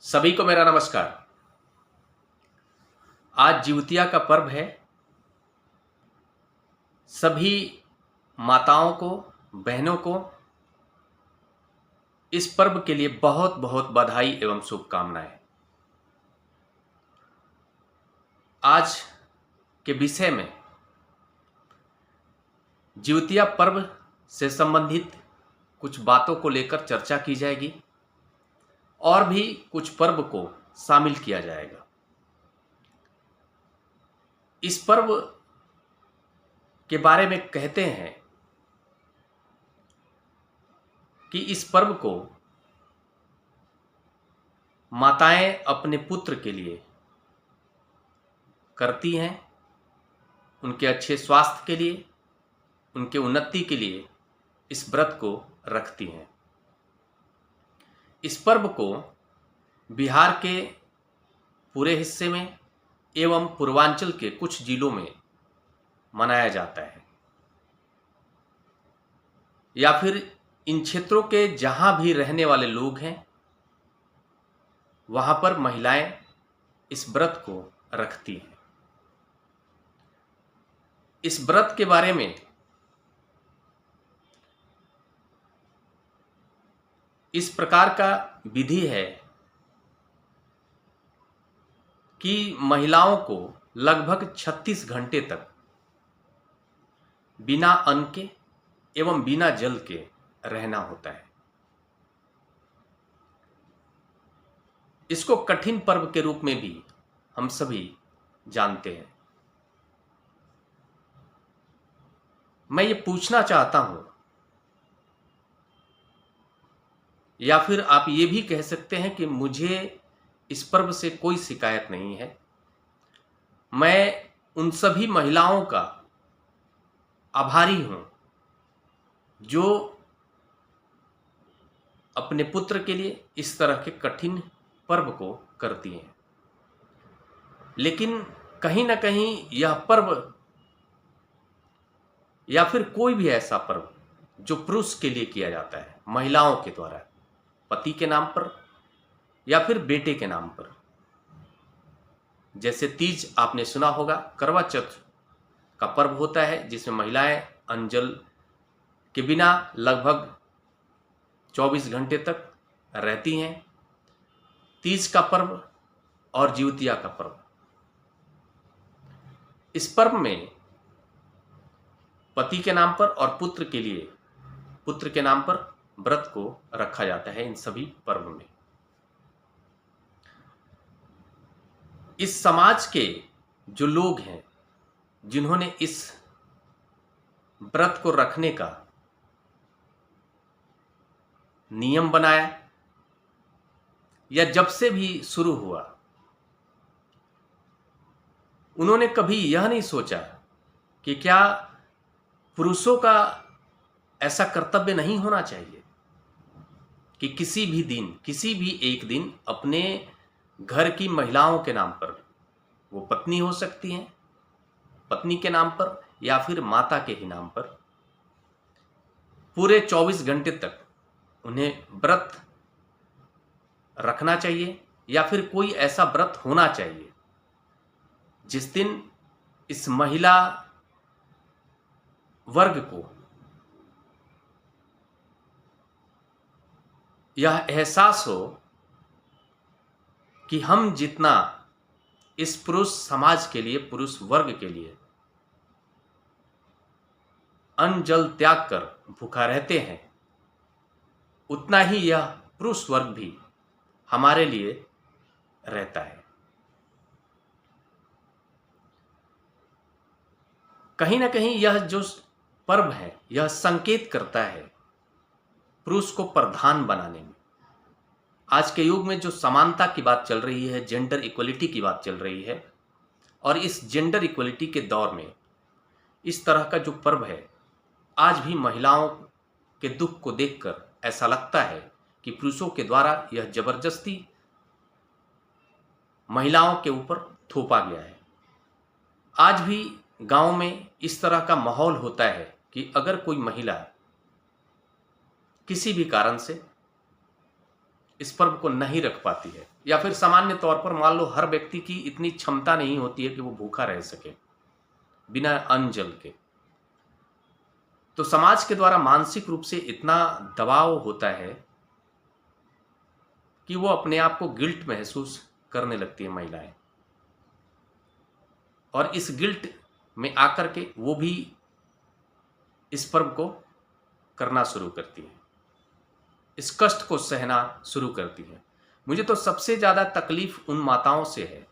सभी को मेरा नमस्कार। आज जिउतिया का पर्व है। सभी माताओं को, बहनों को इस पर्व के लिए बहुत बहुत बधाई एवं शुभकामनाएं। आज के विषय में जिउतिया पर्व से संबंधित कुछ बातों को लेकर चर्चा की जाएगी और भी कुछ पर्व को शामिल किया जाएगा। इस पर्व के बारे में कहते हैं कि इस पर्व को माताएं अपने पुत्र के लिए करती हैं, उनके अच्छे स्वास्थ्य के लिए, उनके उन्नति के लिए इस व्रत को रखती हैं। इस पर्व को बिहार के पूरे हिस्से में एवं पूर्वांचल के कुछ जिलों में मनाया जाता है, या फिर इन क्षेत्रों के जहां भी रहने वाले लोग हैं वहां पर महिलाएं इस व्रत को रखती हैं। इस व्रत के बारे में इस प्रकार का विधि है कि महिलाओं को लगभग 36 घंटे तक बिना अन्न के एवं बिना जल के रहना होता है। इसको कठिन पर्व के रूप में भी हम सभी जानते हैं। मैं ये पूछना चाहता हूं, या फिर आप ये भी कह सकते हैं कि मुझे इस पर्व से कोई शिकायत नहीं है। मैं उन सभी महिलाओं का आभारी हूं जो अपने पुत्र के लिए इस तरह के कठिन पर्व को करती हैं। लेकिन कहीं ना कहीं यह पर्व या फिर कोई भी ऐसा पर्व जो पुरुष के लिए किया जाता है, महिलाओं के द्वारा, पति के नाम पर या फिर बेटे के नाम पर, जैसे तीज आपने सुना होगा, करवा चौथ का पर्व होता है जिसमें महिलाएं अंजल के बिना लगभग 24 घंटे तक रहती हैं। तीज का पर्व और जिउतिया का पर्व, इस पर्व में पति के नाम पर और पुत्र के लिए, पुत्र के नाम पर व्रत को रखा जाता है। इन सभी पर्व में इस समाज के जो लोग हैं जिन्होंने इस व्रत को रखने का नियम बनाया, या जब से भी शुरू हुआ, उन्होंने कभी यह नहीं सोचा कि क्या पुरुषों का ऐसा कर्तव्य नहीं होना चाहिए कि किसी भी दिन, किसी भी एक दिन अपने घर की महिलाओं के नाम पर, वो पत्नी हो सकती हैं, पत्नी के नाम पर या फिर माता के ही नाम पर, पूरे 24 घंटे तक उन्हें व्रत रखना चाहिए, या फिर कोई ऐसा व्रत होना चाहिए जिस दिन इस महिला वर्ग को यह एहसास हो कि हम जितना इस पुरुष समाज के लिए, पुरुष वर्ग के लिए अन्न जल त्याग कर भूखा रहते हैं, उतना ही यह पुरुष वर्ग भी हमारे लिए रहता है। कहीं ना कहीं यह जो पर्व है यह संकेत करता है पुरुष को प्रधान बनाने में। आज के युग में जो समानता की बात चल रही है, जेंडर इक्वलिटी की बात चल रही है, और इस जेंडर इक्वलिटी के दौर में इस तरह का जो पर्व है, आज भी महिलाओं के दुख को देखकर ऐसा लगता है कि पुरुषों के द्वारा यह जबरदस्ती महिलाओं के ऊपर थोपा गया है। आज भी गांव में इस तरह का माहौल होता है कि अगर कोई महिला किसी भी कारण से इस पर्व को नहीं रख पाती है, या फिर सामान्य तौर पर मान लो हर व्यक्ति की इतनी क्षमता नहीं होती है कि वो भूखा रह सके बिना अन्न जल के। तो समाज के द्वारा मानसिक रूप से इतना दबाव होता है कि वो अपने आप को गिल्ट महसूस करने लगती है महिलाएं, और इस गिल्ट में आकर के वो भी इस पर्व को करना शुरू करती है, इस कष्ट को सहना शुरू करती है। मुझे तो सबसे ज़्यादा तकलीफ उन माताओं से है,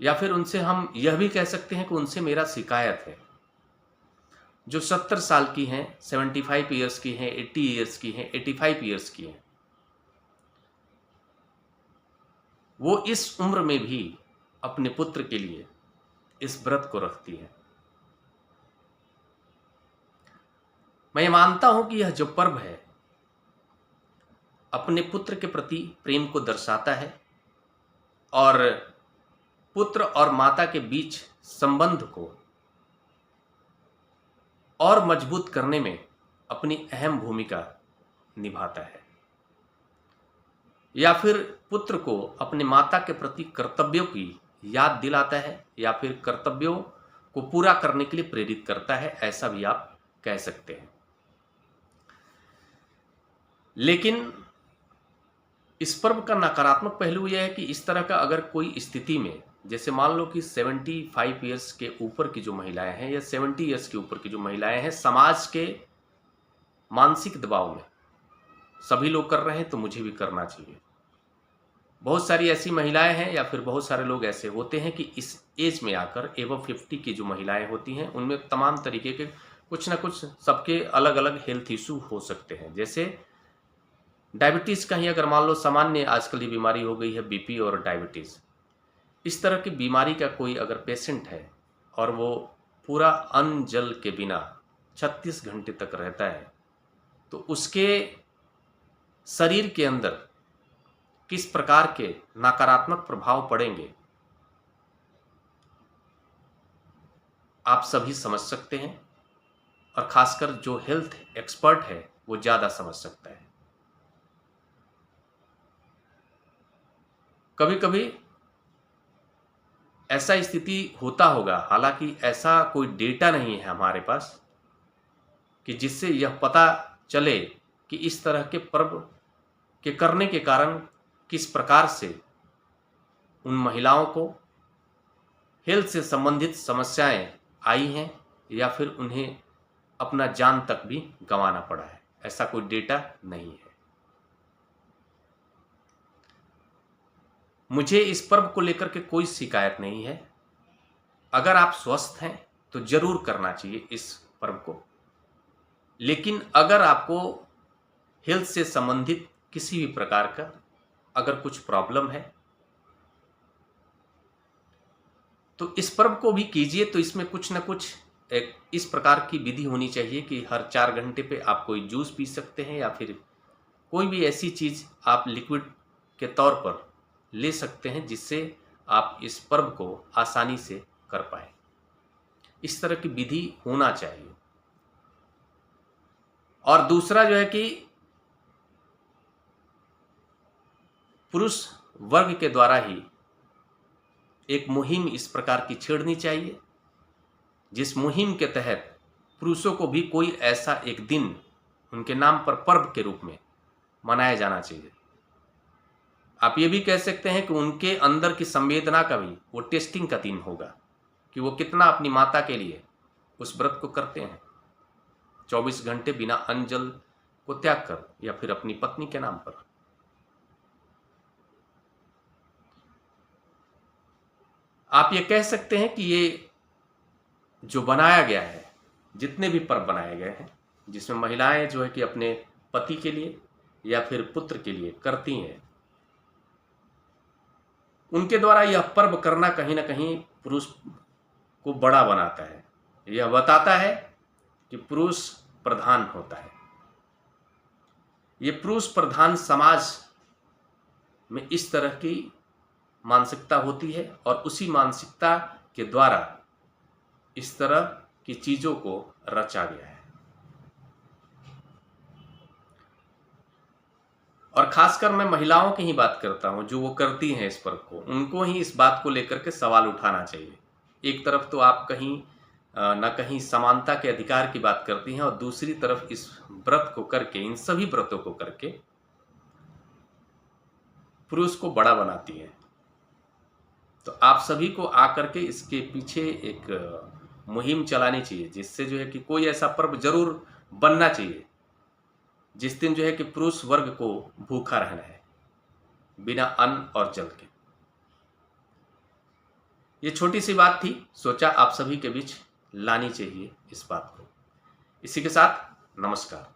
या फिर उनसे हम यह भी कह सकते हैं कि उनसे मेरा शिकायत है, जो 70 साल की हैं, 75 ईयर्स की हैं, 80 ईयर्स की हैं, 85 ईयर्स की हैं। वो इस उम्र में भी अपने पुत्र के लिए इस व्रत को रखती है। मैं मानता हूं कि यह जो पर्व है अपने पुत्र के प्रति प्रेम को दर्शाता है, और पुत्र और माता के बीच संबंध को और मजबूत करने में अपनी अहम भूमिका निभाता है, या फिर पुत्र को अपने माता के प्रति कर्तव्यों की याद दिलाता है, या फिर कर्तव्यों को पूरा करने के लिए प्रेरित करता है, ऐसा भी आप कह सकते हैं। लेकिन इस पर्व का नकारात्मक पहलू यह है कि इस तरह का अगर कोई स्थिति में, जैसे मान लो कि 75 ईयर्स के ऊपर की जो महिलाएं हैं या 70 ईयर्स के ऊपर की जो महिलाएं हैं, समाज के मानसिक दबाव में सभी लोग कर रहे हैं तो मुझे भी करना चाहिए। बहुत सारी ऐसी महिलाएं हैं या फिर बहुत सारे लोग ऐसे होते हैं कि इस एज में आकर एबव 50 की जो महिलाएं होती हैं उनमें तमाम तरीके के कुछ ना कुछ सबके अलग अलग हेल्थ इशू हो सकते हैं। जैसे डायबिटीज़ का ही अगर मान लो सामान्य आजकल ये बीमारी हो गई है, बीपी और डायबिटीज़, इस तरह की बीमारी का कोई अगर पेशेंट है और वो पूरा अन्न जल के बिना 36 घंटे तक रहता है, तो उसके शरीर के अंदर किस प्रकार के नकारात्मक प्रभाव पड़ेंगे आप सभी समझ सकते हैं, और खासकर जो हेल्थ एक्सपर्ट है वो ज़्यादा समझ सकता है। कभी कभी ऐसा स्थिति होता होगा, हालांकि ऐसा कोई डेटा नहीं है हमारे पास कि जिससे यह पता चले कि इस तरह के पर्व के करने के कारण किस प्रकार से उन महिलाओं को हेल्थ से संबंधित समस्याएं आई हैं, या फिर उन्हें अपना जान तक भी गंवाना पड़ा है। ऐसा कोई डेटा नहीं है। मुझे इस पर्व को लेकर के कोई शिकायत नहीं है। अगर आप स्वस्थ हैं तो जरूर करना चाहिए इस पर्व को, लेकिन अगर आपको हेल्थ से संबंधित किसी भी प्रकार का अगर कुछ प्रॉब्लम है तो इस पर्व को भी कीजिए। तो इसमें कुछ ना कुछ एक इस प्रकार की विधि होनी चाहिए कि हर 4 घंटे पे आप कोई जूस पी सकते हैं, या फिर कोई भी ऐसी चीज़ आप लिक्विड के तौर पर ले सकते हैं जिससे आप इस पर्व को आसानी से कर पाए। इस तरह की विधि होना चाहिए। और दूसरा जो है कि पुरुष वर्ग के द्वारा ही एक मुहिम इस प्रकार की छेड़नी चाहिए, जिस मुहिम के तहत पुरुषों को भी कोई ऐसा एक दिन उनके नाम पर पर्व के रूप में मनाया जाना चाहिए। आप ये भी कह सकते हैं कि उनके अंदर की संवेदना का भी वो टेस्टिंग का दिन होगा कि वो कितना अपनी माता के लिए उस व्रत को करते हैं, 24 घंटे बिना अन्न जल को त्याग कर, या फिर अपनी पत्नी के नाम पर। आप ये कह सकते हैं कि ये जो बनाया गया है, जितने भी पर्व बनाए गए हैं जिसमें महिलाएं जो है कि अपने पति के लिए या फिर पुत्र के लिए करती हैं, उनके द्वारा यह पर्व करना कहीं ना कहीं पुरुष को बड़ा बनाता है। यह बताता है कि पुरुष प्रधान होता है। ये पुरुष प्रधान समाज में इस तरह की मानसिकता होती है, और उसी मानसिकता के द्वारा इस तरह की चीजों को रचा गया है। और खासकर मैं महिलाओं की ही बात करता हूं, जो वो करती हैं इस पर्व को, उनको ही इस बात को लेकर के सवाल उठाना चाहिए। एक तरफ तो आप कहीं न कहीं समानता के अधिकार की बात करती हैं और दूसरी तरफ इस व्रत को करके, इन सभी व्रतों को करके पुरुष को बड़ा बनाती हैं। तो आप सभी को आकर के इसके पीछे एक मुहिम चलानी चाहिए, जिससे जो है कि कोई ऐसा पर्व जरूर बनना चाहिए जिस दिन जो है कि पुरुष वर्ग को भूखा रहना है, बिना अन्न और जल के। ये छोटी सी बात थी, सोचा आप सभी के बीच लानी चाहिए इस बात को। इसी के साथ नमस्कार।